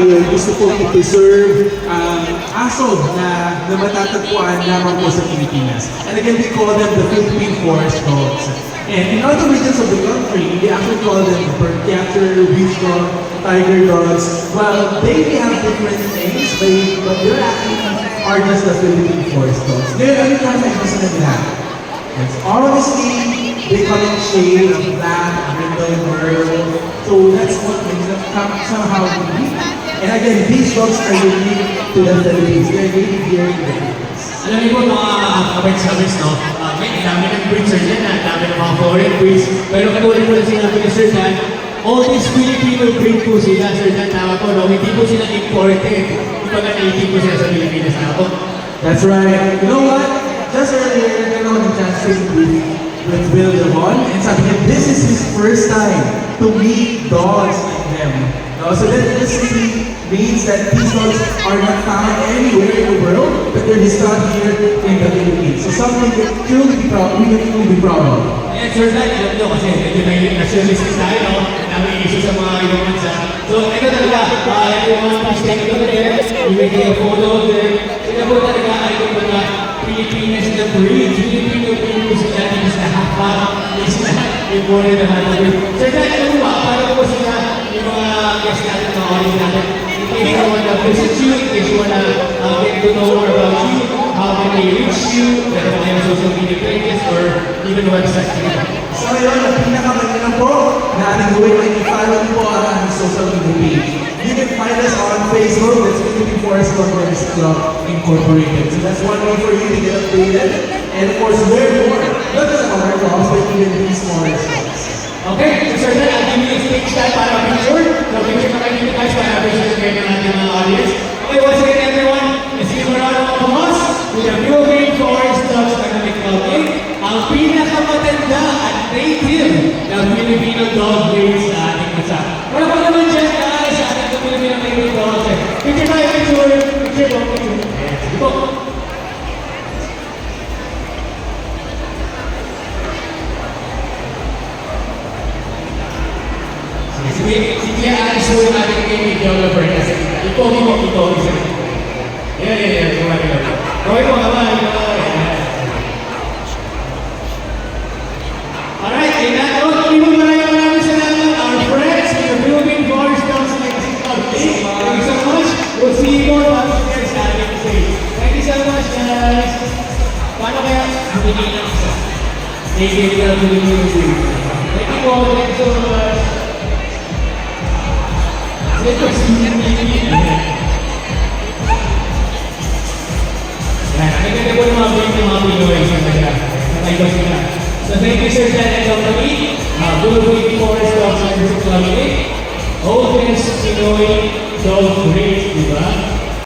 ay gusto po i-preserve aso na matatagpuan lamang po sa Pilipinas. And again, we call them the Philippine forest dogs. And in other regions of the country, we actually call them the bird catcher, beach dog, tiger dogs. Well, they may have different names, but they're actually are just the Philippine forest dogs. Ngayon, ano yung gusto na nila? Yes, obviously, they come in shade of black, brindle, merle. So that's what makes them somehow unique. And again, these dogs are unique to the Philippines. They're native here in the Philippines. Alam niyo po mga kabits-kabits, no? May dami ng breeds sir dyan, dami ng mga foreign breeds. Pero katulad po na sinabi ni Sir Dan, all these Filipino breed po sila, Sir Dan, tama po, no? Hindi po sila imported. Kumbaga native po sila sa Pilipinas, tama po? That's right. You know what? Just earlier, nagkaroon ng chance to speak with Bill Devon, and sabi niya, this is his first time to meet dogs like them. So that simply means that these dogs are not found anywhere in the world, but they're just found here in the Philippines. So something that we can truly be proud of. Ayan, Sir Dan, alam nyo kasi medyo nationalistic tayo, no? Daming issue sa mga ibang bansa. So, ito talaga, everyone, please take a look there. You may take a photo there. Ito po talaga ay yung mga Pilipinas na breed. Filipino breed po sila dito sa hakbang. Yes na, imported na natin. Sir Dan, ano ba? Paano po sila yung mga guests natin, mga audience natin? In case you wanna visit you, in case you wanna get to know more about you, how can they reach you, whether they have social media pages or even websites. So yun, ang pinakamaganda po na anong gawin ay i-follow po ang aming social media page. You can find us on Facebook, that's Philippine Forest Conference Club Incorporated. So that's one way for you to get updated and of course learn more, not just about our dogs, but even these forest dogs. Okay, so Sir Dan, I'll give you a stage time para picture. So picture na kayo dito guys para picture kayo ng ating mga audience. Okay, once again everyone, let's give a round of applause to the Philippine Forest Dogs Dynamic Clubbing, ang pinakamatanda at native na Filipino dog breed sa ating bansa. Wala pa naman dyan guys sa ating Filipino native dogs. Picture tayo, picture po, picture. Yes, sige po. Sige, alis mo yung ating gaming developer kasi ipogi mo, ipogi siya. Yan, kumari lang. Gawin mo, kamay. Alright, in that note, maraming salamat, our friends in the Philippine Forest Dogs Legacy Club. Thank you so much. We'll see you more once again sa ating stage. Thank you so much, guys. Paano kaya? Bumili ng isa. Thank you, Philippine Forest. Thank you po. Thank you so much. Ito si nagkaganda po yung mga break ng mga Pinoy sa kanya. Nakaiba sila. So thank you Sir Dan and company. Philippine Forest Dogs Legacy Club. Oldest Pinoy dog breed, di ba?